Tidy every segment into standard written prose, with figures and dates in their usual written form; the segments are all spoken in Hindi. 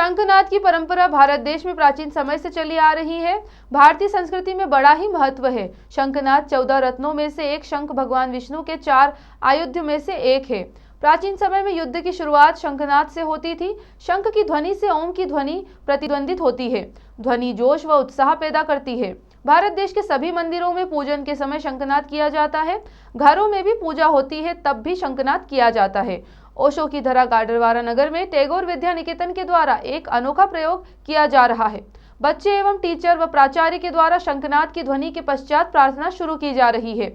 शंखनाद की परंपरा भारत देश में प्राचीन समय से चली आ रही है। भारतीय संस्कृति में बड़ा ही महत्व है। शंखनाद 14 रत्नों में से एक, शंख भगवान विष्णु के 4 आयुध में से एक है। प्राचीन समय में युद्ध की शुरुआत शंखनाद से होती थी। शंख की ध्वनि से ओम की ध्वनि प्रतिद्वंदित होती है। ध्वनि जोश व उत्साह पैदा करती है। भारत देश के सभी मंदिरों में पूजन के समय शंखनाद किया जाता है। घरों में भी पूजा होती है तब भी शंखनाद किया जाता है। ओशो की धरा गाडरवारा नगर में टैगोर विद्या निकेतन के द्वारा एक अनोखा प्रयोग किया जा रहा है। बच्चे एवं टीचर व प्राचार्य के द्वारा शंखनाद की ध्वनि के पश्चात प्रार्थना शुरू की जा रही है।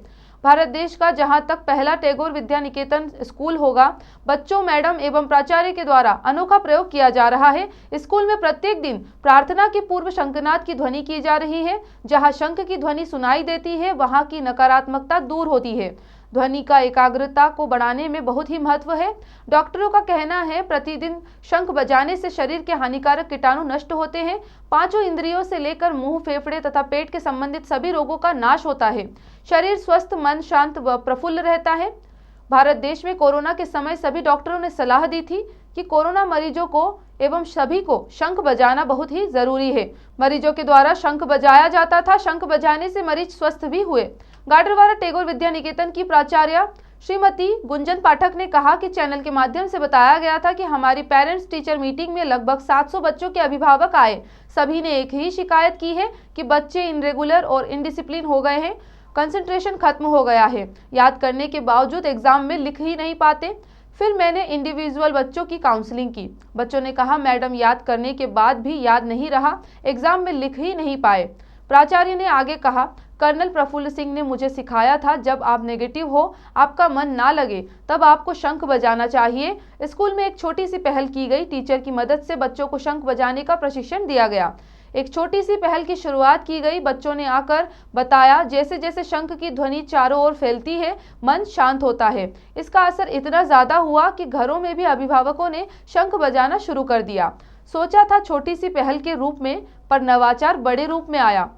भारत देश का जहां तक पहला टैगोर विद्या निकेतन स्कूल होगा, बच्चों, मैडम एवं प्राचार्य के द्वारा अनोखा प्रयोग किया जा रहा है। स्कूल में प्रत्येक दिन प्रार्थना के पूर्व शंखनाद की ध्वनि की जा रही है। जहां शंख की ध्वनि सुनाई देती है वहां की नकारात्मकता दूर होती है। ध्वनि का एकाग्रता को बढ़ाने में बहुत ही महत्व है। डॉक्टरों का कहना है प्रतिदिन शंख बजाने से शरीर के हानिकारक कीटाणु नष्ट होते हैं। 5 इंद्रियों से लेकर मुंह, फेफड़े तथा पेट के संबंधित सभी रोगों का नाश होता है। शरीर स्वस्थ, मन शांत व प्रफुल्ल रहता है। भारत देश में कोरोना के समय सभी डॉक्टरों ने सलाह दी थी कि कोरोना मरीजों को एवं सभी को शंख बजाना बहुत ही जरूरी है। मरीजों के द्वारा शंख बजाया जाता था। शंख बजाने से मरीज स्वस्थ भी हुए। गाडरवारा टैगोर विद्या निकेतन की प्राचार्य श्रीमती गुंजन पाठक ने कहा कि चैनल के माध्यम से बताया गया था कि हमारी पेरेंट्स टीचर मीटिंग में लगभग 700 बच्चों के अभिभावक आए। सभी ने एक ही शिकायत की है कि बच्चे इनरेगुलर और इनडिसिप्लिन हो गए हैं। कंसंट्रेशन खत्म हो गया है। याद करने के बावजूद एग्जाम में लिख ही नहीं पाते। फिर मैंने इंडिविजुअल बच्चों की काउंसलिंग की। बच्चों ने कहा मैडम याद करने के बाद भी याद नहीं रहा, एग्जाम में लिख ही नहीं पाए। प्राचार्य ने आगे कहा, कर्नल प्रफुल्ल सिंह ने मुझे सिखाया था जब आप नेगेटिव हो, आपका मन ना लगे, तब आपको शंख बजाना चाहिए। स्कूल में एक छोटी सी पहल की गई। टीचर की मदद से बच्चों को शंख बजाने का प्रशिक्षण दिया गया। एक छोटी सी पहल की शुरुआत की गई। बच्चों ने आकर बताया जैसे जैसे शंख की ध्वनि चारों ओर फैलती है, मन शांत होता है। इसका असर इतना ज्यादा हुआ कि घरों में भी अभिभावकों ने शंख बजाना शुरू कर दिया। सोचा था छोटी सी पहल के रूप में, पर नवाचार बड़े रूप में आया।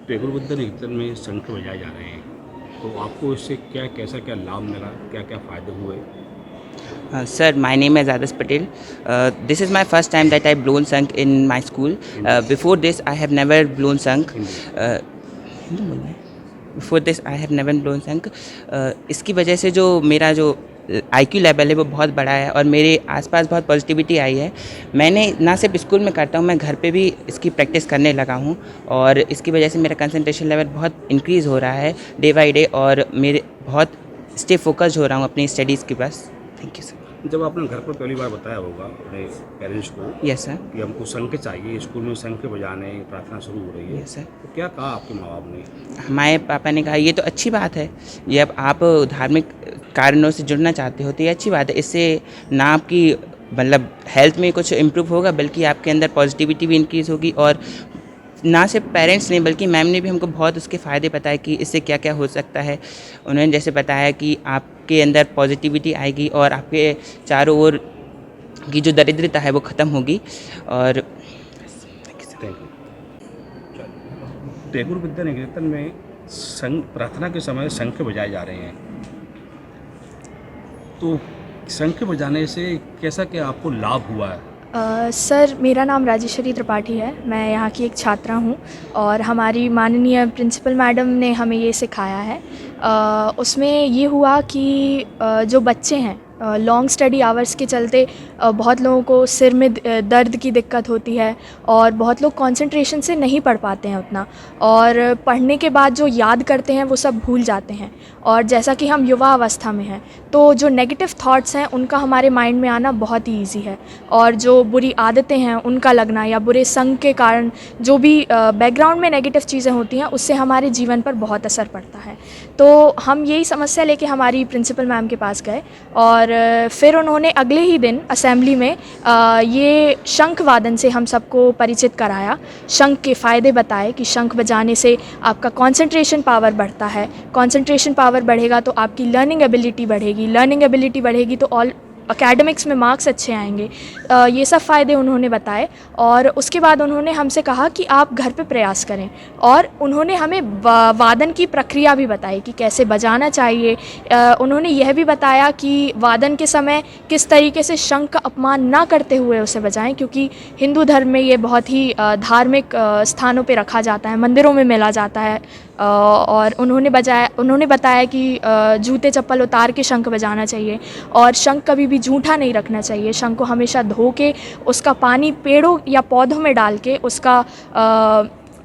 टैगोर विद्या निकेतन में शंख बजाए जा रहे हैं, तो आपको इससे क्या लाभ मिला, क्या क्या फ़ायदे हुए? Sir, my name is Adas Patel. This is my first time that I blown shankh in my school. Before this, I have never blown shankh. Before this, I have never blown shankh. इसकी वजह से जो मेरा जो IQ लेवल है वो बहुत बड़ा है और मेरे आसपास बहुत पॉजिटिविटी आई है। मैंने ना सिर्फ स्कूल में करता हूँ, मैं घर पे भी इसकी प्रैक्टिस करने लगा हूँ और इसकी वजह से मेरा कंसंट्रेशन लेवल बहुत इंक्रीज़ हो रहा है डे बाई डे और मेरे बहुत स्टे फोकस्ड हो रहा हूँ अपनी स्टडीज़ के पास। Thank you sir. जब आपने घर पर पहली बार बताया होगा अपने पेरेंट्स को, यस सर, कि हमको शंख चाहिए, स्कूल में शंख बजाने प्रार्थना शुरू हो रही है, यस सर, तो क्या कहा आपके माँ बाप ने? हमारे पापा ने कहा ये तो अच्छी बात है, ये अब आप धार्मिक कारणों से जुड़ना चाहते हो तो ये अच्छी बात है। इससे ना आपकी मतलब हेल्थ में कुछ इम्प्रूव होगा बल्कि आपके अंदर पॉजिटिविटी भी इंक्रीज़ होगी और ना सिर्फ पेरेंट्स ने बल्कि मैम ने भी हमको बहुत उसके फ़ायदे बताए कि इससे क्या क्या हो सकता है। उन्होंने जैसे बताया कि आपके अंदर पॉजिटिविटी आएगी और आपके चारों ओर की जो दरिद्रता है वो ख़त्म होगी। और टैगोर विद्या निकेतन में प्रार्थना के समय शंख बजाए जा रहे हैं, तो शंख बजाने से कैसा क्या आपको लाभ हुआ है? सर, मेरा नाम राजेश्वरी त्रिपाठी है। मैं यहाँ की एक छात्रा हूँ और हमारी माननीय प्रिंसिपल मैडम ने हमें ये सिखाया है। उसमें ये हुआ कि जो बच्चे हैं लॉन्ग स्टडी आवर्स के चलते बहुत लोगों को सिर में दर्द की दिक्कत होती है और बहुत लोग कंसंट्रेशन से नहीं पढ़ पाते हैं उतना और पढ़ने के बाद जो याद करते हैं वो सब भूल जाते हैं। और जैसा कि हम युवा अवस्था में हैं तो जो नेगेटिव थॉट्स हैं उनका हमारे माइंड में आना बहुत ही ईजी है, और जो बुरी आदतें हैं उनका लगना या बुरे संग के कारण जो भी बैकग्राउंड में नेगेटिव चीज़ें होती हैं उससे हमारे जीवन पर बहुत असर पड़ता है। तो हम यही समस्या लेके हमारी प्रिंसिपल मैम के पास गए, और फिर उन्होंने अगले ही दिन असेंबली में ये शंख वादन से हम सबको परिचित कराया, शंख के फ़ायदे बताए कि शंख बजाने से आपका कंसंट्रेशन पावर बढ़ता है, कंसंट्रेशन पावर बढ़ेगा तो आपकी लर्निंग एबिलिटी बढ़ेगी, लर्निंग एबिलिटी बढ़ेगी तो ऑल एकेडमिक्स में मार्क्स अच्छे आएंगे। ये सब फ़ायदे उन्होंने बताए, और उसके बाद उन्होंने हमसे कहा कि आप घर पे प्रयास करें, और उन्होंने हमें वादन की प्रक्रिया भी बताई कि कैसे बजाना चाहिए। उन्होंने यह भी बताया कि वादन के समय किस तरीके से शंख का अपमान ना करते हुए उसे बजाएं, क्योंकि हिंदू धर्म में ये बहुत ही धार्मिक स्थानों पे रखा जाता है, मंदिरों में मिला जाता है। और उन्होंने बताया कि जूते चप्पल उतार के शंख बजाना चाहिए, और शंख कभी भी जूठा नहीं रखना चाहिए। शंख को हमेशा धो के उसका पानी पेड़ों या पौधों में डाल के उसका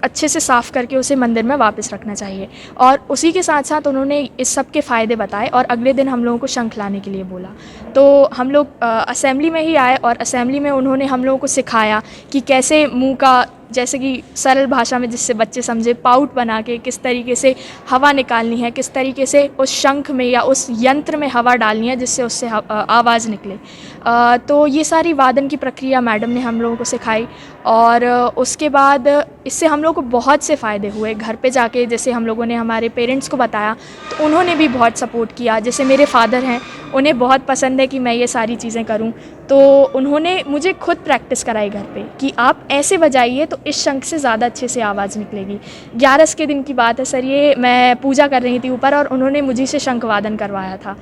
अच्छे से साफ़ करके उसे मंदिर में वापस रखना चाहिए। और उसी के साथ साथ उन्होंने इस सब के फ़ायदे बताए, और अगले दिन हम लोगों को शंख लाने के लिए बोला। तो हम लोग असेंबली में ही आए, और असेंबली में उन्होंने हम लोगों को सिखाया कि कैसे मुंह का, जैसे कि सरल भाषा में जिससे बच्चे समझे, पाउट बना के किस तरीके से हवा निकालनी है, किस तरीके से उस शंख में या उस यंत्र में हवा डालनी है जिससे उससे आवाज़ निकले। तो ये सारी वादन की प्रक्रिया मैडम ने हम लोगों को सिखाई, और उसके बाद इससे हम लोगों को बहुत से फ़ायदे हुए। घर पे जाके जैसे हम लोगों ने हमारे पेरेंट्स को बताया तो उन्होंने भी बहुत सपोर्ट किया। जैसे मेरे फादर हैं, उन्हें बहुत पसंद है कि मैं ये सारी चीज़ें करूं, तो उन्होंने मुझे खुद प्रैक्टिस कराई घर पे कि आप ऐसे बजाइए तो इस शंख से ज़्यादा अच्छे से आवाज़ निकलेगी। 11 के दिन की बात है सर, ये मैं पूजा कर रही थी ऊपर, और उन्होंने मुझे से शंख वादन करवाया था।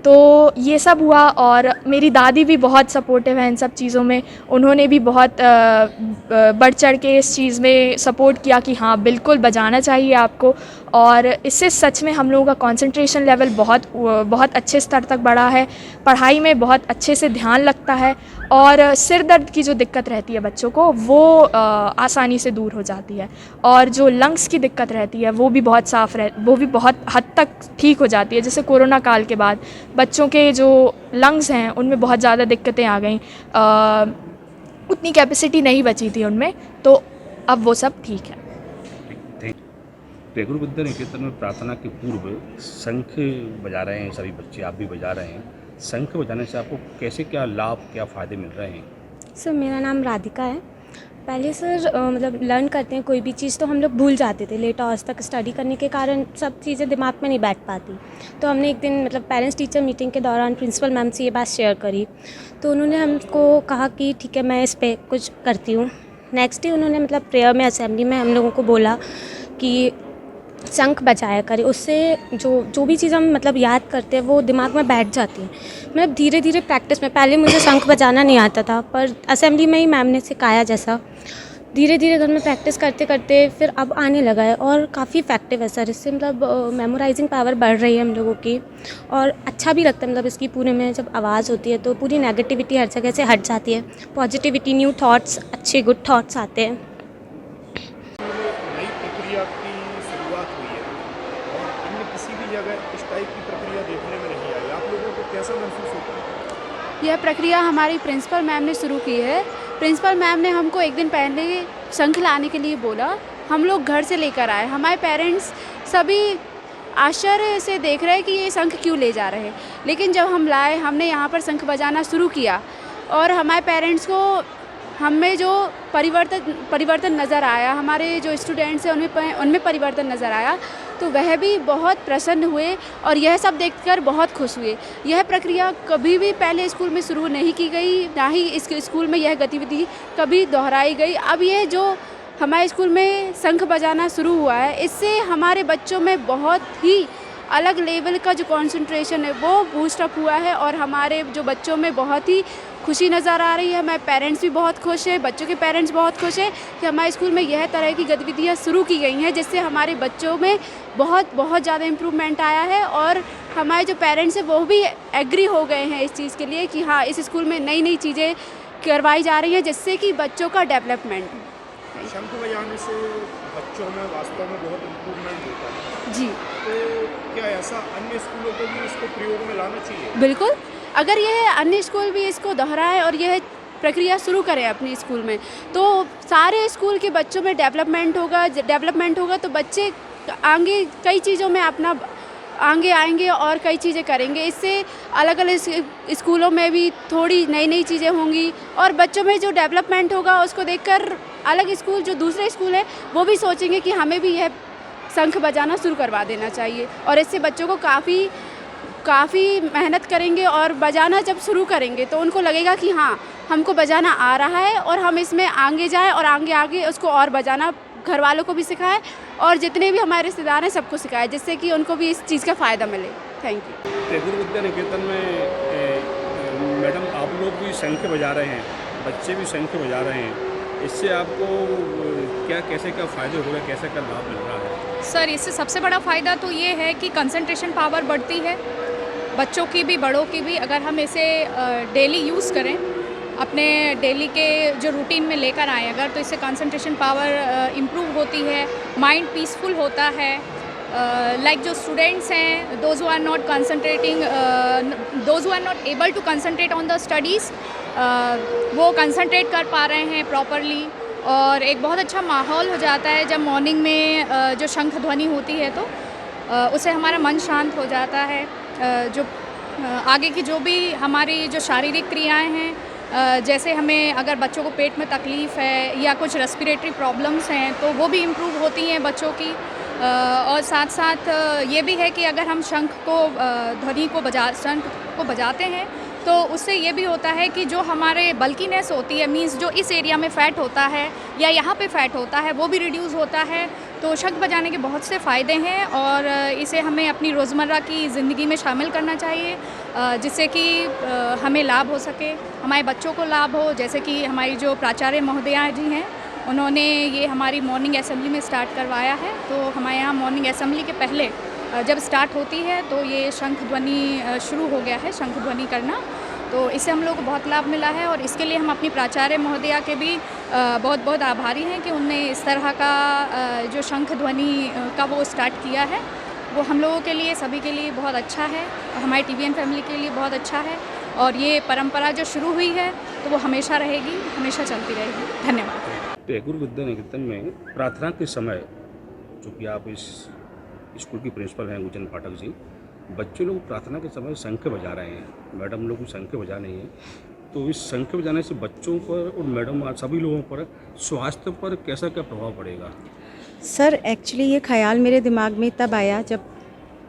तो ये सब हुआ, और मेरी दादी भी बहुत सपोर्टिव है इन सब चीज़ों में। उन्होंने भी बहुत बढ़ चढ़ के इस चीज़ में सपोर्ट किया कि हाँ बिल्कुल बजाना चाहिए आपको, और इससे सच में हम लोगों का कंसंट्रेशन लेवल बहुत अच्छे स्तर तक बढ़ा है, पढ़ाई में बहुत अच्छे से ध्यान लगता है, और सिर दर्द की जो दिक्कत रहती है बच्चों को वो आसानी से दूर हो जाती है, और जो लंग्स की दिक्कत रहती है वो भी बहुत हद तक ठीक हो जाती है। जैसे कोरोना काल के बाद बच्चों के जो लंग्स हैं उनमें बहुत ज़्यादा दिक्कतें आ गई, उतनी कैपेसिटी नहीं बची थी उनमें, तो अब वो सब ठीक है। पेगुर विद्या निकेतन में प्रार्थना के पूर्व शंख बजा रहे हैं सभी बच्चे, आप भी बजा रहे हैं। शंख बजाने से आपको कैसे क्या लाभ, क्या फ़ायदे मिल रहे हैं? सर मेरा नाम राधिका है। पहले सर मतलब लर्न करते हैं कोई भी चीज़ तो हम लोग भूल जाते थे, लेट आवर्स तक स्टडी करने के कारण सब चीज़ें दिमाग में नहीं बैठ पाती। तो हमने एक दिन मतलब पेरेंट्स टीचर मीटिंग के दौरान प्रिंसिपल मैम से ये बात शेयर करी, तो उन्होंने हमको कहा कि ठीक है मैं इस पर कुछ करती हूँ। नेक्स्ट डे उन्होंने मतलब प्रेयर में, असेंबली में हम लोगों को बोला कि शंख बजाया करें, उससे जो भी चीज़ हम मतलब याद करते हैं वो दिमाग में बैठ जाती है। मतलब धीरे धीरे प्रैक्टिस में, पहले मुझे शंख बजाना नहीं आता था, पर असेंबली में ही मैम ने सिखाया जैसा, धीरे धीरे घर में प्रैक्टिस करते करते फिर अब आने लगा है, और काफ़ी इफेक्टिव है सर। इससे मतलब मेमोराइजिंग पावर बढ़ रही है हम लोगों की, और अच्छा भी लगता है। मतलब इसकी पूरे में जब आवाज़ होती है तो पूरी नेगेटिविटी हर जगह से हट जाती है, पॉजिटिविटी, न्यू थॉट्स, अच्छे गुड थॉट्स आते हैं। नई प्रक्रिया की शुरुआत हुई है और अन्य किसी भी जगह इस टाइप की प्रक्रिया देखने में नहीं आई, आप लोगों को कैसा महसूस होता है? यह प्रक्रिया हमारी प्रिंसिपल मैम ने शुरू की है। प्रिंसिपल मैम ने हमको एक दिन पहले शंख लाने के लिए बोला, हम लोग घर से लेकर आए। हमारे पेरेंट्स सभी आश्चर्य से देख रहे हैं कि ये शंख क्यों ले जा रहे हैं, लेकिन जब हम लाए, हमने यहाँ पर शंख बजाना शुरू किया, और हमारे पेरेंट्स को हमें जो परिवर्तन नज़र आया, हमारे जो स्टूडेंट्स हैं उनमें परिवर्तन नज़र आया, तो वह भी बहुत प्रसन्न हुए, और यह सब देखकर बहुत खुश हुए। यह प्रक्रिया कभी भी पहले स्कूल में शुरू नहीं की गई, ना ही इस स्कूल में यह गतिविधि कभी दोहराई गई। अब यह जो हमारे स्कूल में शंख बजाना शुरू हुआ है, इससे हमारे बच्चों में बहुत ही अलग लेवल का जो कंसंट्रेशन है वो बूस्टअप हुआ है, और हमारे जो बच्चों में बहुत ही खुशी नज़र आ रही है। हमारे पेरेंट्स भी बहुत खुश हैं, बच्चों के पेरेंट्स बहुत खुश हैं कि हमारे स्कूल में यह तरह की गतिविधियाँ शुरू की गई हैं, जिससे हमारे बच्चों में बहुत ज़्यादा इम्प्रूवमेंट आया है, और हमारे जो पेरेंट्स हैं वो भी एग्री हो गए हैं इस चीज़ के लिए कि हाँ, इस स्कूल में नई नई चीज़ें करवाई जा रही हैं जिससे कि बच्चों का डेवलपमेंट। शंख बजाने से बच्चों में वास्तव में बहुत इम्प्रूवमेंट होता है। जी तो क्या ऐसा अन्य स्कूलों को भी इसको प्रयोग में लाना चाहिए? बिल्कुल, अगर यह अन्य स्कूल भी इसको दोहराएं और यह प्रक्रिया शुरू करें अपने स्कूल में, तो सारे स्कूल के बच्चों में डेवलपमेंट होगा तो बच्चे आगे कई चीज़ों में अपना आगे आएंगे और कई चीज़ें करेंगे। इससे अलग अलग स्कूलों में भी थोड़ी नई नई चीज़ें होंगी और बच्चों में जो डेवलपमेंट होगा उसको देखकर अलग स्कूल जो दूसरे स्कूल है वो भी सोचेंगे कि हमें भी यह शंख बजाना शुरू करवा देना चाहिए। और इससे बच्चों को काफ़ी मेहनत करेंगे और बजाना जब शुरू करेंगे तो उनको लगेगा कि हाँ हमको बजाना आ रहा है और हम इसमें आगे जाएं और आगे उसको और बजाना घर वालों को भी सिखाएं और जितने भी हमारे रिश्तेदार हैं सबको सिखाएं, जिससे कि उनको भी इस चीज़ का फ़ायदा मिले। Thank you. टैगोर विद्या निकेतन में मैडम आप लोग भी शंख बजा रहे हैं, बच्चे भी शंख बजा रहे हैं, इससे आपको कैसे क्या फ़ायदे हो रहे हैं, कैसे क्या लाभ मिल रहा है? सर इससे सबसे बड़ा फ़ायदा तो ये है कि कंसंट्रेशन पावर बढ़ती है, बच्चों की भी बड़ों की भी। अगर हम इसे डेली यूज़ करें, अपने डेली के जो रूटीन में लेकर आएँ अगर, तो इससे कंसंट्रेशन पावर इम्प्रूव होती है, माइंड पीसफुल होता है। लाइक जो स्टूडेंट्स हैं, those who are not concentrating, those who are not able to concentrate on the studies, वो कंसंट्रेट कर पा रहे हैं प्रॉपरली। और एक बहुत अच्छा माहौल हो जाता है जब मॉर्निंग में जो शंख ध्वनि होती है तो उससे हमारा मन शांत हो जाता है। जो आगे की जो भी हमारी जो शारीरिक क्रियाएं हैं, जैसे हमें अगर बच्चों को पेट में तकलीफ़ है या कुछ रेस्पिरेटरी प्रॉब्लम्स हैं तो वो भी इम्प्रूव होती हैं बच्चों की। और साथ साथ ये भी है कि अगर हम शंख को बजाते हैं तो उससे ये भी होता है कि जो हमारे बल्कीनेस होती है, मींस जो इस एरिया में फ़ैट होता है या यहाँ पे फ़ैट होता है वो भी रिड्यूस होता है। तो शंख बजाने के बहुत से फ़ायदे हैं और इसे हमें अपनी रोज़मर्रा की ज़िंदगी में शामिल करना चाहिए, जिससे कि हमें लाभ हो सके, हमारे बच्चों को लाभ हो। जैसे कि हमारी जो प्राचार्य महोदया जी हैं उन्होंने ये हमारी मॉर्निंग असेंबली में स्टार्ट करवाया है। तो हमारे यहाँ मॉर्निंग असेंबली के पहले जब स्टार्ट होती है तो ये शंख ध्वनि शुरू हो गया है, शंख ध्वनि करना। तो इससे हम लोग को बहुत लाभ मिला है और इसके लिए हम अपनी प्राचार्य महोदया के भी बहुत बहुत आभारी हैं कि उनने इस तरह का जो शंख ध्वनि का वो स्टार्ट किया है। वो हम लोगों के लिए, सभी के लिए बहुत अच्छा है और हमारी TVN फैमिली के लिए बहुत अच्छा है। और ये परंपरा जो शुरू हुई है तो वो हमेशा रहेगी, हमेशा चलती रहेगी। धन्यवाद। टैगोर विद्या निकेतन में प्रार्थना के समय, चूँकि आप इस स्कूल की प्रिंसिपल हैं गुंजन पाठक जी, बच्चे लोग प्रार्थना के समय शंख बजा रहे हैं, मैडम लोग शंख बजा नहीं है, तो इस शंख बजाने से बच्चों पर और मैडम सभी लोगों पर स्वास्थ्य पर कैसा क्या प्रभाव पड़ेगा? सर एक्चुअली ये ख्याल मेरे दिमाग में तब आया जब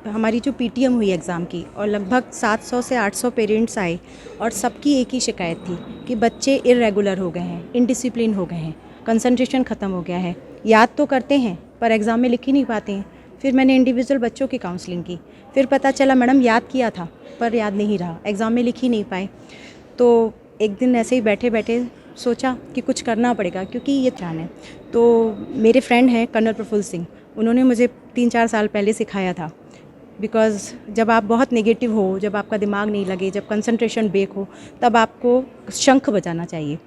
हमारी जो PTM हुई एग्ज़ाम की और लगभग 700 से 800 पेरेंट्स आए और सबकी एक ही शिकायत थी कि बच्चे इर्रेगुलर हो गए हैं, इनडिसिप्लिन हो गए हैं, कंसंट्रेशन ख़त्म हो गया है, याद तो करते हैं पर एग्ज़ाम में लिख ही नहीं पाते हैं। फिर मैंने इंडिविजुअल बच्चों की काउंसलिंग की, फिर पता चला मैडम याद किया था पर याद नहीं रहा, एग्ज़ाम में लिख ही नहीं पाए। तो एक दिन ऐसे ही बैठे बैठे सोचा कि कुछ करना पड़ेगा क्योंकि ये ध्यान है। तो मेरे फ्रेंड हैं कर्नल प्रफुल्ल सिंह, उन्होंने मुझे 3-4 साल पहले सिखाया था। बिकॉज़ जब आप बहुत नेगेटिव हो, जब आपका दिमाग नहीं लगे, जब कंसंट्रेशन ब्रेक हो, तब आपको शंख बजाना चाहिए।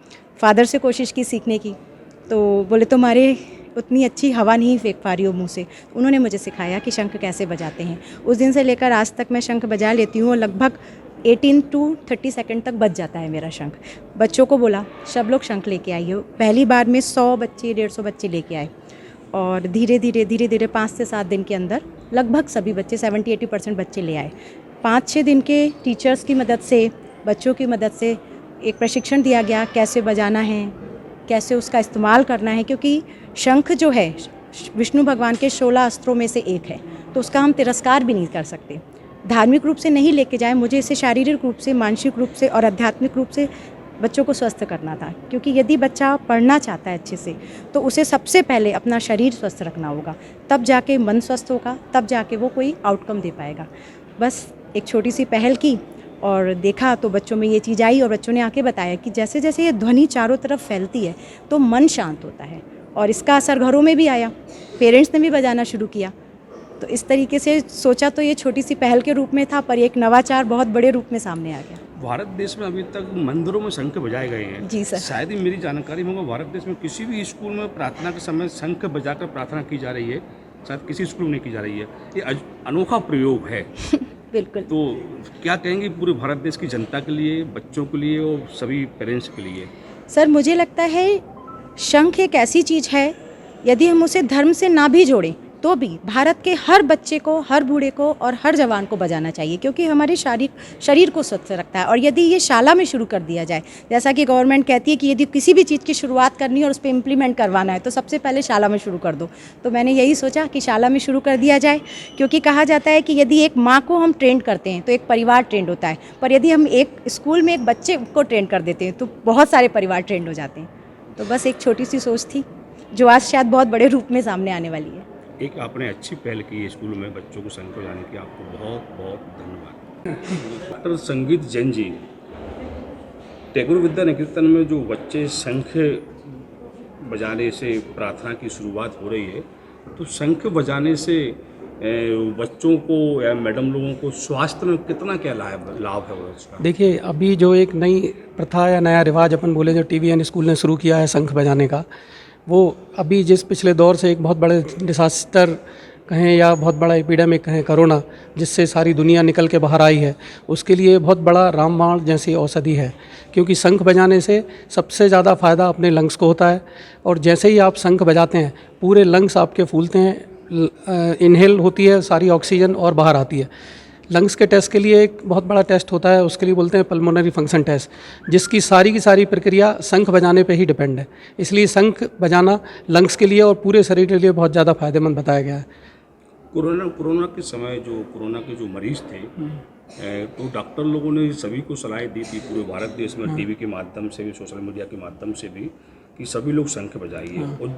फादर से कोशिश की सीखने की, तो बोले तुम्हारे उतनी अच्छी हवा नहीं फेंक पा रही हो मुँह से। उन्होंने मुझे सिखाया कि शंख कैसे बजाते हैं। उस दिन से लेकर आज तक मैं शंख बजा लेती हूँ और लगभग 18 to 30 सेकंड तक बज जाता है मेरा शंख। बच्चों को बोला सब लोग शंख लेके आइए। पहली बार में 100 बच्चे 150 बच्चे लेके आए और धीरे धीरे 5 से 7 दिन के अंदर लगभग सभी बच्चे 70-80% बच्चे ले आए। 5-6 दिन के टीचर्स की मदद से, बच्चों की मदद से एक प्रशिक्षण दिया गया कैसे बजाना है, कैसे उसका इस्तेमाल करना है, क्योंकि शंख जो है विष्णु भगवान के 16 अस्त्रों में से एक है, तो उसका हम तिरस्कार भी नहीं कर सकते। धार्मिक रूप से नहीं लेके जाए, मुझे इसे शारीरिक रूप से, मानसिक रूप से और आध्यात्मिक रूप से बच्चों को स्वस्थ करना था। क्योंकि यदि बच्चा पढ़ना चाहता है अच्छे से तो उसे सबसे पहले अपना शरीर स्वस्थ रखना होगा, तब जाके मन स्वस्थ होगा, तब जाके वो कोई आउटकम दे पाएगा। बस एक छोटी सी पहल की और देखा तो बच्चों में ये चीज़ आई और बच्चों ने आके बताया कि जैसे जैसे ये ध्वनि चारों तरफ फैलती है तो मन शांत होता है और इसका असर घरों में भी आया। पेरेंट्स ने भी बजाना शुरू किया तो इस तरीके से सोचा तो ये छोटी सी पहल के रूप में था, पर एक नवाचार बहुत बड़े रूप में सामने आ गया। भारत देश में अभी तक मंदिरों में शंख बजाए गए हैं। जी सर। शायद ही मेरी जानकारी में होगा भारत देश में किसी भी स्कूल में प्रार्थना के समय शंख बजाकर प्रार्थना की जा रही है, शायद किसी स्कूल में नहीं की जा रही है। ये अनोखा प्रयोग है। बिल्कुल। तो क्या कहेंगे पूरे भारत देश की जनता के लिए, बच्चों के लिए और सभी पेरेंट्स के लिए? सर मुझे लगता है शंख एक ऐसी चीज़ है, यदि हम उसे धर्म से ना भी जोड़ें तो भी भारत के हर बच्चे को, हर बूढ़े को और हर जवान को बजाना चाहिए, क्योंकि हमारे शरीर को स्वस्थ रखता है। और यदि ये शाला में शुरू कर दिया जाए, जैसा कि गवर्नमेंट कहती है कि यदि किसी भी चीज़ की शुरुआत करनी है और उस पर इम्प्लीमेंट करवाना है तो सबसे पहले शाला में शुरू कर दो। तो मैंने यही सोचा कि शाला में शुरू कर दिया जाए, क्योंकि कहा जाता है कि यदि एक माँ को हम ट्रेंड करते हैं तो एक परिवार ट्रेंड होता है, पर यदि हम एक स्कूल में एक बच्चे को ट्रेंड कर देते हैं तो बहुत सारे परिवार ट्रेंड हो जाते हैं। तो बस एक छोटी सी सोच थी जो आज शायद बहुत बड़े रूप में सामने आने वाली है। एक आपने अच्छी पहल की है स्कूल में बच्चों को शंख बजाने की, आपको बहुत बहुत धन्यवाद। डॉक्टर संगीत जैन जी, टैगोर विद्या निकेतन में जो बच्चे शंख बजाने से प्रार्थना की शुरुआत हो रही है, तो शंख बजाने से बच्चों को या मैडम लोगों को स्वास्थ्य में कितना क्या लाभ है उसका? देखिए, अभी जो एक नई प्रथा या नया रिवाज अपन बोले जो TVN स्कूल ने शुरू किया है शंख बजाने का, वो अभी जिस पिछले दौर से एक बहुत बड़े डिसास्टर कहें या बहुत बड़ा एपिडेमिक कहें कोरोना, जिससे सारी दुनिया निकल के बाहर आई है, उसके लिए बहुत बड़ा रामबाण जैसी औषधि है। क्योंकि शंख बजाने से सबसे ज़्यादा फ़ायदा अपने लंग्स को होता है, और जैसे ही आप शंख बजाते हैं पूरे लंग्स आपके फूलते हैं, इनहेल होती है सारी ऑक्सीजन और बाहर आती है। लंग्स के टेस्ट के लिए एक बहुत बड़ा टेस्ट होता है, उसके लिए बोलते हैं पल्मोनरी फंक्शन टेस्ट, जिसकी सारी की सारी प्रक्रिया शंख बजाने पे ही डिपेंड है। इसलिए शंख बजाना लंग्स के लिए और पूरे शरीर के लिए बहुत ज़्यादा फायदेमंद बताया गया है। कोरोना के समय जो कोरोना के जो मरीज़ थे, तो डॉक्टर लोगों ने सभी को सलाह दी थी पूरे भारत देश में, टीवी के माध्यम से भी, सोशल मीडिया के माध्यम से भी, कि सभी लोग शंख बजाइए। और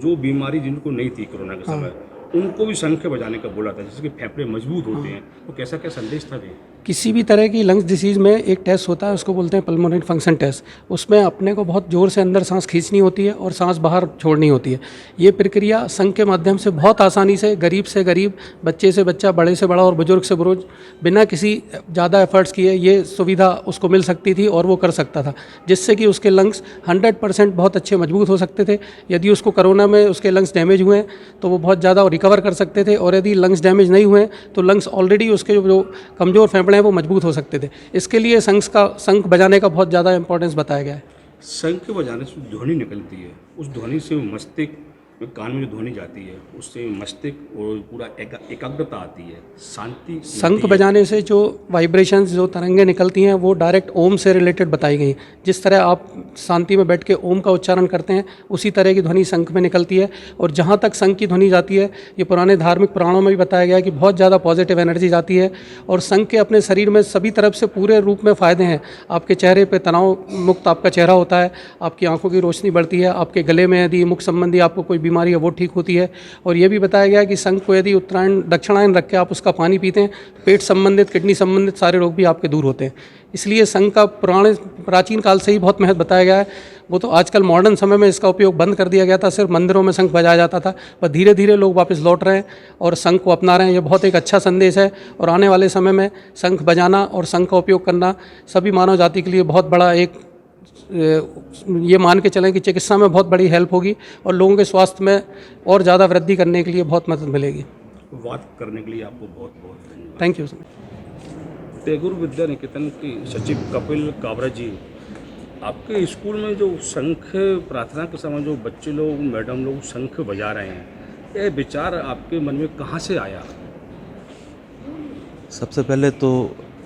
जो बीमारी जिनको नहीं थी कोरोना के समय, उनको भी शंख बजाने का बोला था, जैसे कि फेफड़े मजबूत होते हैं। तो कैसा क्या संदेश था जी? किसी भी तरह की लंग्स डिसीज़ में एक टेस्ट होता है, उसको बोलते हैं पल्मोनरी फंक्शन टेस्ट। उसमें अपने को बहुत ज़ोर से अंदर सांस खींचनी होती है और सांस बाहर छोड़नी होती है। ये प्रक्रिया शंख के माध्यम से बहुत आसानी से गरीब, बच्चे से बच्चा, बड़े से बड़ा और बुजुर्ग से बुजुर्ग, बिना किसी ज़्यादा एफर्ट्स किए ये सुविधा उसको मिल सकती थी और वो कर सकता था, जिससे कि उसके लंग्स 100% बहुत अच्छे मजबूत हो सकते थे। यदि उसको कोरोना में उसके लंग्स डैमेज हुए तो वो बहुत ज़्यादा रिकवर कर सकते थे, और यदि लंग्स डैमेज नहीं हुए तो लंग्स ऑलरेडी उसके जो कमज़ोर फेफड़े हैं वो मजबूत हो सकते थे। इसके लिए शंख बजाने का बहुत ज़्यादा इंपॉर्टेंस बताया गया है। शंख बजाने से ध्वनि निकलती है, उस ध्वनि से मस्तिष्क में, कान में जो ध्वनि जाती है उससे मस्तिष्क और पूरा एकाग्रता आती है, शांति। शंख बजाने से जो वाइब्रेशंस, जो तरंगें निकलती हैं वो डायरेक्ट ओम से रिलेटेड बताई गई। जिस तरह आप शांति में बैठ के ओम का उच्चारण करते हैं, उसी तरह की ध्वनि शंख में निकलती है। और जहाँ तक शंख की ध्वनि जाती है, ये पुराने धार्मिक पुराणों में भी बताया गया है कि बहुत ज़्यादा पॉजिटिव एनर्जी जाती है। और शंख के अपने शरीर में सभी तरफ से पूरे रूप में फ़ायदे हैं। आपके चेहरे पर तनाव मुक्त आपका चेहरा होता है, आपकी आँखों की रोशनी बढ़ती है, आपके गले में यदि मुख संबंधी आपको कोई बीमारी है वो ठीक होती है। और ये भी बताया गया है कि शंख को यदि उत्तरायण दक्षिणायन रख के आप उसका पानी पीते हैं, पेट संबंधित, किडनी संबंधित सारे रोग भी आपके दूर होते हैं। इसलिए शंख का प्राचीन काल से ही बहुत महत्व बताया गया है। वो तो आजकल मॉडर्न समय में इसका उपयोग बंद कर दिया गया था, सिर्फ मंदिरों में शंख बजाया जाता था, पर धीरे धीरे लोग वापस लौट रहे हैं और शंख को अपना रहे हैं। ये बहुत एक अच्छा संदेश है, और आने वाले समय में शंख बजाना और शंख का उपयोग करना सभी मानव जाति के लिए बहुत बड़ा एक, ये मान के चलें कि चिकित्सा में बहुत बड़ी हेल्प होगी और लोगों के स्वास्थ्य में और ज़्यादा वृद्धि करने के लिए बहुत मदद मिलेगी। बात करने के लिए आपको बहुत बहुत धन्यवाद। Thank you. टैगोर विद्या निकेतन के सचिव कपिल काबरा जी, आपके स्कूल में जो शंख प्रार्थना के समय जो बच्चे लोग, मैडम लोग शंख बजा रहे हैं, ये विचार आपके मन में कहाँ से आया? सबसे पहले तो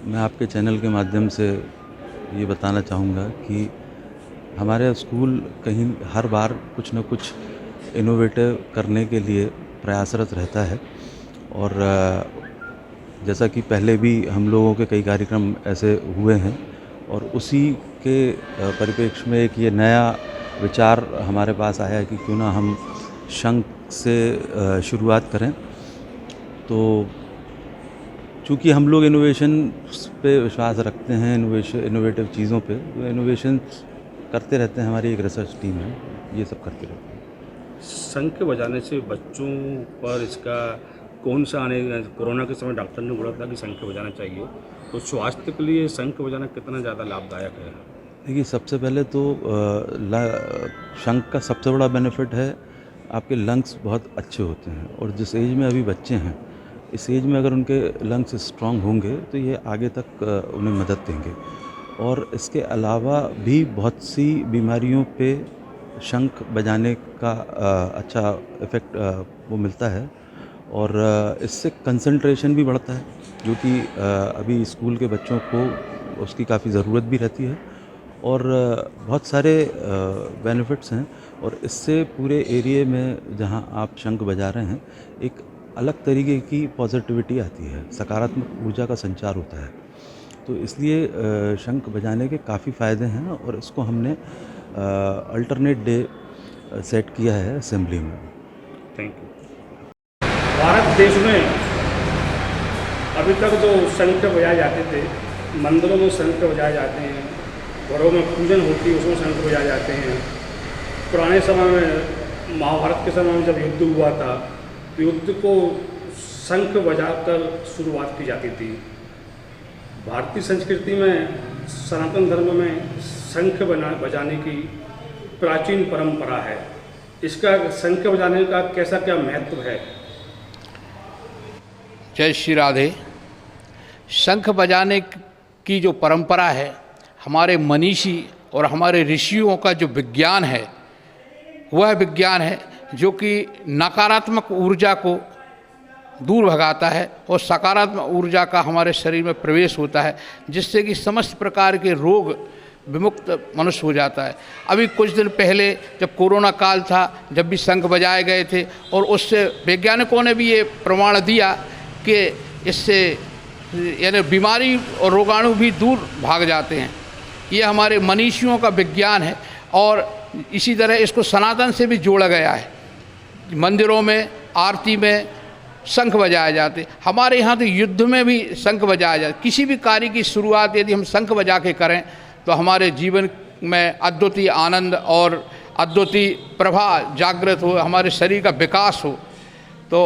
मैं आपके चैनल के माध्यम से ये बताना चाहूँगा कि हमारे स्कूल कहीं हर बार कुछ न कुछ इनोवेटिव करने के लिए प्रयासरत रहता है। और जैसा कि पहले भी हम लोगों के कई कार्यक्रम ऐसे हुए हैं, और उसी के परिप्रेक्ष्य में एक ये नया विचार हमारे पास आया कि क्यों ना हम शंख से शुरुआत करें। तो चूँकि हम लोग इनोवेशन पे विश्वास रखते हैं, इनोवेटिव चीज़ों पे, तो इनोवेशन करते रहते हैं। हमारी एक रिसर्च टीम है, ये सब करते रहते हैं। शंख बजाने से बच्चों पर इसका कौन सा आने कोरोना के समय डॉक्टर ने बोला था कि शंख बजाना चाहिए, तो स्वास्थ्य के लिए शंख बजाना कितना ज़्यादा लाभदायक है? देखिए, सबसे पहले तो शंख का सबसे बड़ा बेनिफिट है आपके लंग्स बहुत अच्छे होते हैं, और जिस एज में अभी बच्चे हैं इस एज में अगर उनके लंग्स स्ट्रांग होंगे तो ये आगे तक उन्हें मदद देंगे। और इसके अलावा भी बहुत सी बीमारियों पे शंख बजाने का अच्छा इफ़ेक्ट वो मिलता है, और इससे कंसंट्रेशन भी बढ़ता है, जो कि अभी स्कूल के बच्चों को उसकी काफ़ी ज़रूरत भी रहती है, और बहुत सारे बेनिफिट्स हैं। और इससे पूरे एरिया में जहां आप शंख बजा रहे हैं एक अलग तरीके की पॉजिटिविटी आती है, सकारात्मक ऊर्जा का संचार होता है। तो इसलिए शंख बजाने के काफ़ी फ़ायदे हैं, और इसको हमने अल्टरनेट डे सेट किया है असेंबली में। Thank you. भारत देश में अभी तक जो शंख बजाए जाते थे, मंदिरों में शंख बजाए जाते हैं, घरों में पूजन होती है उसमें शंख बजाए जाते हैं। पुराने समय में महाभारत के समय में जब युद्ध हुआ था तो युद्ध को शंख बजाकर शुरुआत की जाती थी। भारतीय संस्कृति में सनातन धर्म में शंख बजाने की प्राचीन परंपरा है। इसका शंख बजाने का कैसा क्या महत्व है? जय श्री राधे। शंख बजाने की जो परंपरा है, हमारे मनीषी और हमारे ऋषियों का जो विज्ञान है, वह विज्ञान है जो कि नकारात्मक ऊर्जा को दूर भगाता है और सकारात्मक ऊर्जा का हमारे शरीर में प्रवेश होता है, जिससे कि समस्त प्रकार के रोग विमुक्त मनुष्य हो जाता है। अभी कुछ दिन पहले जब कोरोना काल था, जब भी शंख बजाए गए थे, और उससे वैज्ञानिकों ने भी ये प्रमाण दिया कि इससे यानी बीमारी और रोगाणु भी दूर भाग जाते हैं। ये हमारे मनीषियों का विज्ञान है, और इसी तरह इसको सनातन से भी जोड़ा गया है। मंदिरों में आरती में शंख बजाए जाते, हमारे यहाँ तो युद्ध में भी शंख बजाया जाता। किसी भी कार्य की शुरुआत यदि हम शंख बजा के करें तो हमारे जीवन में अद्वितीय आनंद और अद्वितीय प्रभा जागृत हो, हमारे शरीर का विकास हो। तो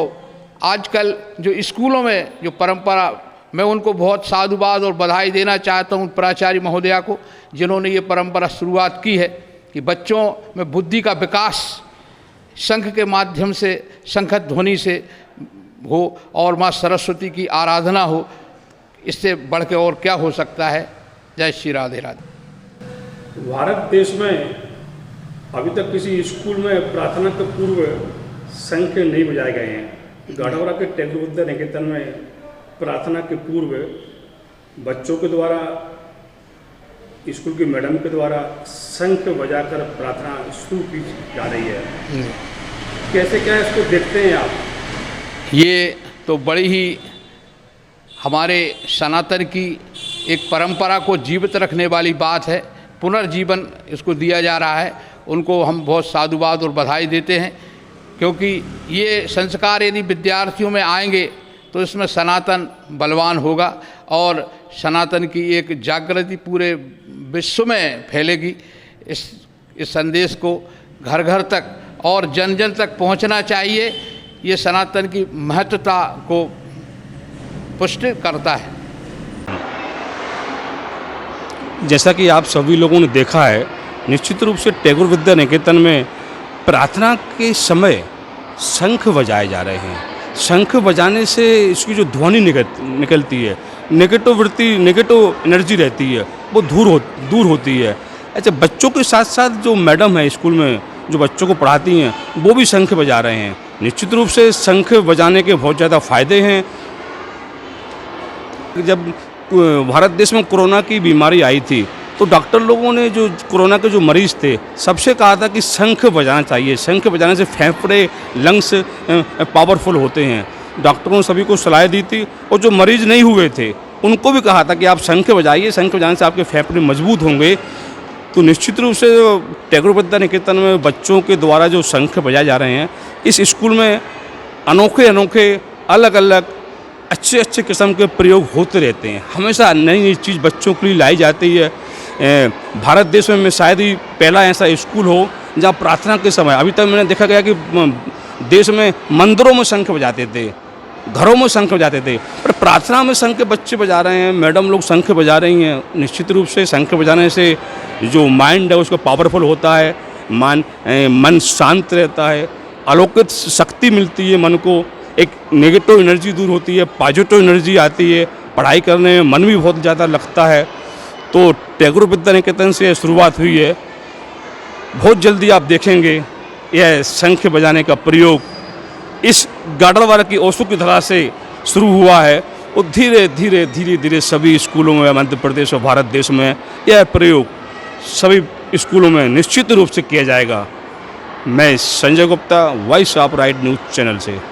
आजकल जो स्कूलों में जो परंपरा, मैं उनको बहुत साधुवाद और बधाई देना चाहता हूँ प्राचार्य महोदया को, जिन्होंने ये परंपरा शुरुआत की है कि बच्चों में बुद्धि का विकास शंख के माध्यम से, शंख ध्वनि से हो, और माँ सरस्वती की आराधना हो। इससे बढ़ के और क्या हो सकता है। जय श्री राधे राधे। भारत देश में अभी तक किसी स्कूल में प्रार्थना के पूर्व शंख नहीं बजाए गए हैं। गाढ़वारा के टैगोर विद्या निकेतन में प्रार्थना के पूर्व बच्चों के द्वारा, स्कूल की मैडम के द्वारा शंख बजाकर प्रार्थना शुरू की जा रही है। कैसे क्या इसको देखते हैं आप? ये तो बड़ी ही हमारे सनातन की एक परंपरा को जीवित रखने वाली बात है। पुनर्जीवन इसको दिया जा रहा है। उनको हम बहुत साधुवाद और बधाई देते हैं, क्योंकि ये संस्कार यदि विद्यार्थियों में आएंगे तो इसमें सनातन बलवान होगा, और सनातन की एक जागृति पूरे विश्व में फैलेगी। इस संदेश को घर घर तक और जन जन तक पहुंचना चाहिए। ये सनातन की महत्वता को पुष्टि करता है। जैसा कि आप सभी लोगों ने देखा है, निश्चित रूप से टैगोर विद्या निकेतन में प्रार्थना के समय शंख बजाए जा रहे हैं। शंख बजाने से इसकी जो ध्वनि निकलती है, नेगेटिव एनर्जी रहती है, वो दूर होती है। अच्छा, बच्चों के साथ साथ जो मैडम है स्कूल में जो बच्चों को पढ़ाती हैं, वो भी शंख बजा रहे हैं। निश्चित रूप से शंख बजाने के बहुत ज़्यादा फ़ायदे हैं। जब भारत देश में कोरोना की बीमारी आई थी तो डॉक्टर लोगों ने जो कोरोना के जो मरीज़ थे सबसे कहा था कि शंख बजाना चाहिए। शंख बजाने से फेफड़े, लंग्स पावरफुल होते हैं। डॉक्टरों ने सभी को सलाह दी थी, और जो मरीज़ नहीं हुए थे उनको भी कहा था कि आप शंख बजाइए, शंख बजाने से आपके फेफड़े मजबूत होंगे। तो निश्चित रूप से टैगोर विद्या निकेतन में बच्चों के द्वारा जो शंख बजाए जा रहे हैं, इस स्कूल में अनोखे अलग अलग अच्छे किस्म के प्रयोग होते रहते हैं। हमेशा नई नई चीज़ बच्चों के लिए लाई जाती है। भारत देश में शायद ही पहला ऐसा स्कूल हो जहाँ प्रार्थना के समय, अभी तक मैंने देखा गया कि देश में मंदिरों में शंख बजाते थे, घरों में शंख बजाते थे, पर प्रार्थना में शंख बच्चे बजा रहे हैं, मैडम लोग शंख बजा रही हैं। निश्चित रूप से शंख बजाने से जो माइंड है उसको पावरफुल होता है, मन शांत रहता है, अलौकिक शक्ति मिलती है मन को, एक नेगेटिव एनर्जी दूर होती है, पॉजिटिव एनर्जी आती है, पढ़ाई करने में मन भी बहुत ज़्यादा लगता है। तो टैगोर विद्या निकेतन से शुरुआत हुई है। बहुत जल्दी आप देखेंगे यह शंख बजाने का प्रयोग इस गाडरवारा की ओशो की तरह से शुरू हुआ है और धीरे धीरे धीरे धीरे सभी स्कूलों में मध्य प्रदेश और भारत देश में यह प्रयोग सभी स्कूलों में निश्चित रूप से किया जाएगा। मैं Sanjay Gupta, voice of right news channel से।